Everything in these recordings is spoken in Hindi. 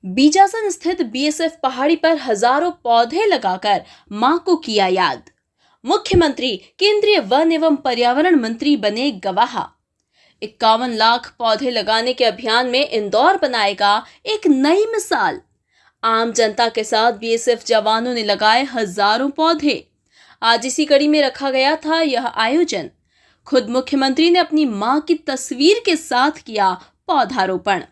बीजासन स्थित बीएसएफ पहाड़ी पर हजारों पौधे लगाकर मां को किया याद। मुख्यमंत्री केंद्रीय वन एवं पर्यावरण मंत्री बने गवाह। 51 लाख पौधे लगाने के अभियान में इंदौर बनाएगा एक नई मिसाल। आम जनता के साथ बीएसएफ जवानों ने लगाए हजारों पौधे। आज इसी कड़ी में रखा गया था यह आयोजन। खुद मुख्यमंत्री ने अपनी मां की तस्वीर के साथ किया पौधारोपण।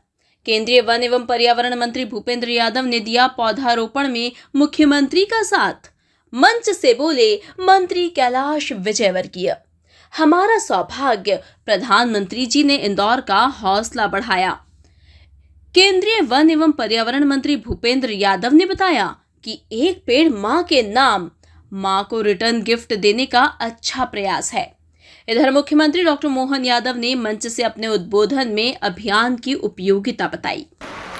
केंद्रीय वन एवं पर्यावरण मंत्री भूपेंद्र यादव ने दिया पौधारोपण में मुख्यमंत्री का साथ। मंच से बोले मंत्री कैलाश विजयवर्गीय, हमारा सौभाग्य प्रधानमंत्री जी ने इंदौर का हौसला बढ़ाया। केंद्रीय वन एवं पर्यावरण मंत्री भूपेंद्र यादव ने बताया कि एक पेड़ मां के नाम, मां को रिटर्न गिफ्ट देने का अच्छा प्रयास है। इधर मुख्यमंत्री डॉक्टर मोहन यादव ने मंच से अपने उद्बोधन में अभियान की उपयोगिता बताई।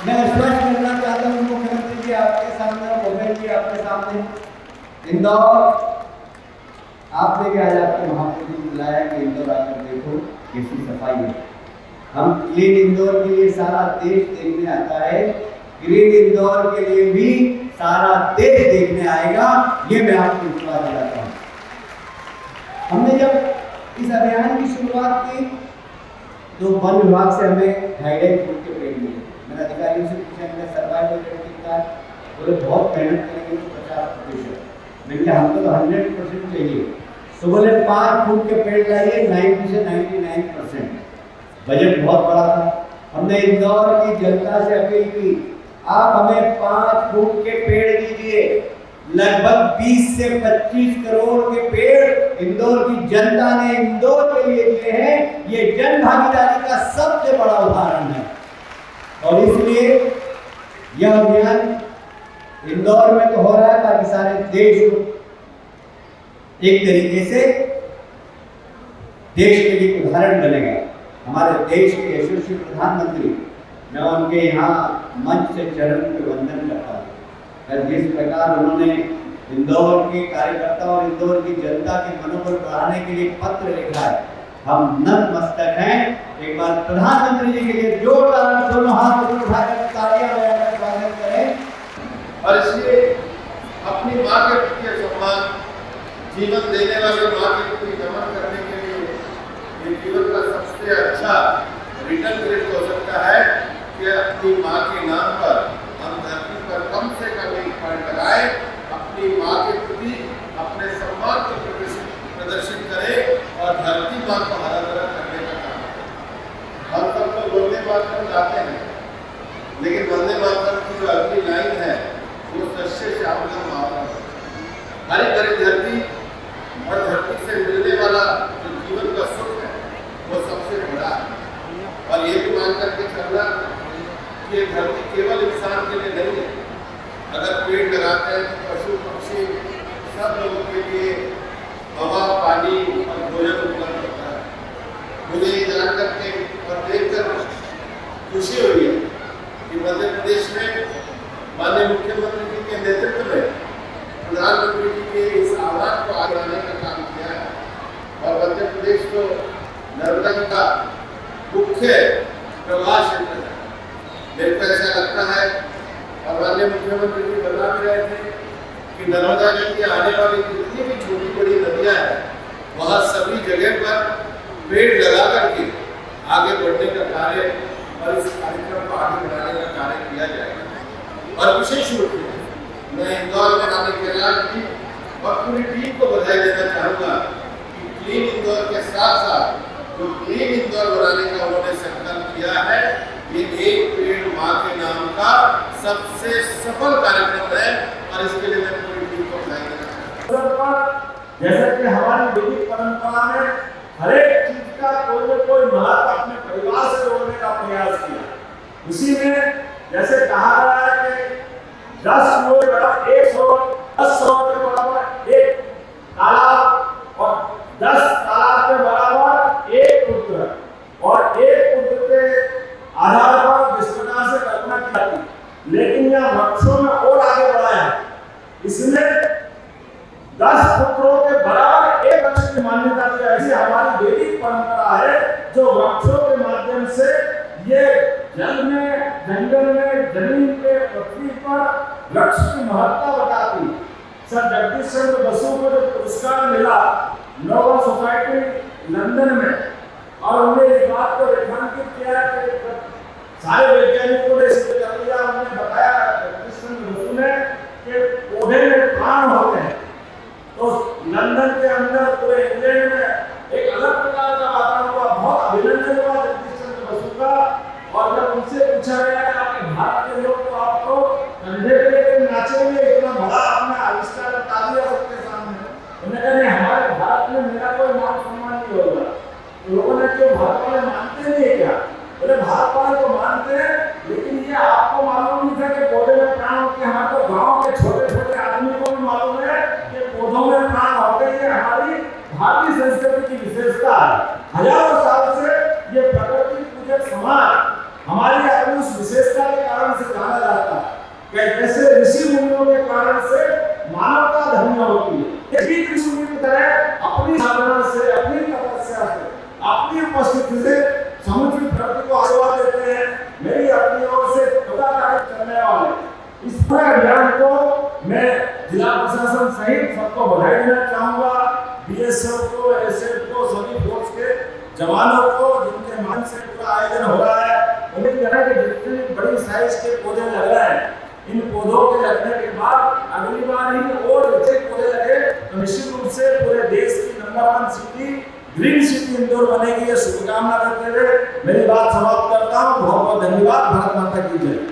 मैं स्पष्ट करना चाहता हूं मुख्यमंत्री जी आपके सामने और भूपेंद्र जी आपके सामने, इंदौर आपने भी आज आपके महापुरुष जी बुलाया कि इंदौर आकर देखो कैसी सफाई है। हम क्लीन इंदौर के लिए सारा देश देखने आता है, ग्रीन इंदौर के लिए भी सारा देश देखने आएगा, ये मैं आपको विश्वास दिलाता हूँ। हमने जब इस अभियान की शुरुआत की तो वन विभाग से हमें 2.5 फुट के पेड़ मिले। मैंने अधिकारियों से पूछा मैंने सर्वाइवल रेट कितना है, बोले बहुत मेहनत करेंगे तो 50%। मैंने कहा हमको तो 100% चाहिए, तो बोले 5 फुट के पेड़ लाइए, 90 से 99%। बजट बहुत बड़ा था। हमने इंदौर की जनता से अपील की, आप हमें 5 फुट के पेड़ दीजिए। लगभग 20 से 25 करोड़ के पेड़ इंदौर की जनता ने इंदौर के लिए दिए हैं। ये जन भागीदारी का सबसे बड़ा उदाहरण है और इसलिए यह अभियान इंदौर में तो हो रहा है, बाकी सारे देश को एक तरीके से देश के लिए उदाहरण बनेगा। हमारे देश के यशस्वी प्रधानमंत्री, मैं उनके यहाँ मंच से चरण पे वंदन करता हूँ। जिस प्रकार उन्होंने इंदौर के कार्यकर्ताओं और इंदौर की जनता के मनोबल बढ़ाने के लिए पत्र लिखा है, हम नतमस्तक हैं। एक बार प्रधानमंत्री जी के लिए जोरदार दोनों हाथ उठाकर तालियां बजाकर स्वागत करें। और इसलिए अपनी माँ के प्रति सम्मान, जीवन देने वाली माँ के प्रति नमन करने के लिए ये जीवन का सबसे अच्छा रिटर्न गिफ्ट हो सकता है कि अपनी माँ के नाम पर हम धरती पर कम से कम एक पेड़ लगाए, अपनी माँ के प्रति अपने सम्मान को प्रदर्शित करें और धरती माँ को हरा भरा करने का काम करें। हम सब तो वंदे मातरम गाते हैं, लेकिन वंदे मातरम की जो अगली लाइन है वो सस्य श्यामला मातरम। हरी भरी धरती और धरती से मिलने वाला जो जीवन का सुख है वो सबसे बड़ा है। और ये भी मान करके चलना ये धरती केवल इंसान के लिए नहीं है। अगर पेड़ लगाते हैं तो पशु पक्षी सब लोगों के लिए हवा, पानी और भोजन उपलब्ध होता है। मुझे ये जान करके और देखकर खुशी हुई है कि मध्य प्रदेश में माननीय मुख्यमंत्री जी के नेतृत्व में प्रधानमंत्री जी के इस आह्वान को आगे लाने का काम किया है और मध्य प्रदेश को नर्मदा का मुख्य प्रवाह क्षेत्र है। मेरे को ऐसा लगता है और माननीय मुख्यमंत्री जी बता भी रहे थे कि नर्मदा जी की आने वाली जितनी भी छोटी बड़ी नदियां हैं वहाँ सभी जगह पर पेड़ लगा करके आगे बढ़ने का कार्य और इस कार्यक्रम को आगे बढ़ाने का कार्य किया जाएगा। और विशेष रूप से मैं इंदौर में आने कैलाश जी और पूरी टीम को बधाई देना चाहूँगा कि क्लीन इंदौर के साथ साथ जो क्लीन इंदौर बनाने का उन्होंने संकल्प किया है, ये एक पेड़ माँ के नाम का सबसे सफल कार्यक्रम है और इसके लिए मैं पूरी टीम को बधाई देना चाहता हूँ। जैसे कि हमारी वैदिक परंपरा में हर एक चीज का कोई न कोई महत्व अपने परिवार से जोड़ने का प्रयास किया। उसी में जैसे कहा गया है कि 10 लोग 100 10 सरोवर के बराबर एक तालाब और 10 तालाब के बराबर एक पुत्र और एक पुत्र के आधार पर जिस प्रकार से कल्पना की जाती, लेकिन यह वृक्षों में और आगे बढ़ा है। इसमें 10 पुत्रों के बराबर एक वृक्ष की मान्यता दी। ऐसी हमारी वैदिक परंपरा है जो वृक्षों के माध्यम से ये जल में, जंगल में, जमीन पे पृथ्वी पर वृक्ष की महत्ता बताती। सर जगदीश चंद्र बसु को जो पुरस्कार मिला नोबल सोसाइटी लंदन में, और उन्होंने इस बात को रेखांकित किया कि सारे वैज्ञानिकों ने सिद्ध कर लिया, उन्होंने बताया जगदीश चंद्र बसु ने कि पौधे में प्राण होते हैं। तो लंदन के अंदर पूरे इंग्लैंड में एक अलग प्रकार का वातावरण हुआ, बहुत अभिनंदन हुआ जगदीश चंद्र बसु का। और जब उनसे पूछा गया कि आपके भारत के लोग तो आपको कंधे पे लेकर नाचेंगे, इतना बड़ा आपने आविष्कार बता दिया सबके सामने, उन्होंने कहा नहीं हमारे भारत में मेरा कोई मान सम्मान नहीं होगा। लोगों ने क्यों भारत वाले मानते नहीं है क्या? बोले भारत वाले तो मानते हैं, लेकिन ये आपको मालूम नहीं था कि पौधे में प्राण होते हैं। हमारे तो गाँव के छोटे छोटे आदमी को भी मालूम है कि पौधों में प्राण होते हैं। ये हमारी भारतीय संस्कृति की विशेषता है। हजारों साल से ये प्रकृति पूजक समाज हमारी अपनी उस विशेषता के कारण से जाना जाता है कि जैसे ऋषि मुनियों के कारण से मानवता धन्य होती है, यही ऋषि मुनि की तरह अपनी साधना से, अपनी तपस्या से, अपनी उपस्थिति से समुचित धरती को आशीर्वाद देते हैं। मेरी अपनी ओर से चलने वाले इस पूरे अभियान को मैं जिला प्रशासन सहित सबको बधाई देना चाहूँगा। बीएसएफ को, एसएफ को, सभी फोर्स के जवानों को, जिनके मान से पूरा आयोजन हो रहा है। उम्मीद करें कि जितनी बड़ी साइज के पौधे लग रहे हैं, इन पौधों के लगने के बाद अगली बार ही और अच्छे पौधे लगे तो निश्चित रूप से पूरे देश की number 1 city, green city Indore बनेगी। ये शुभकामना करते हुए मेरी बात समाप्त करता हूँ। बहुत बहुत धन्यवाद। भारत माता की जय।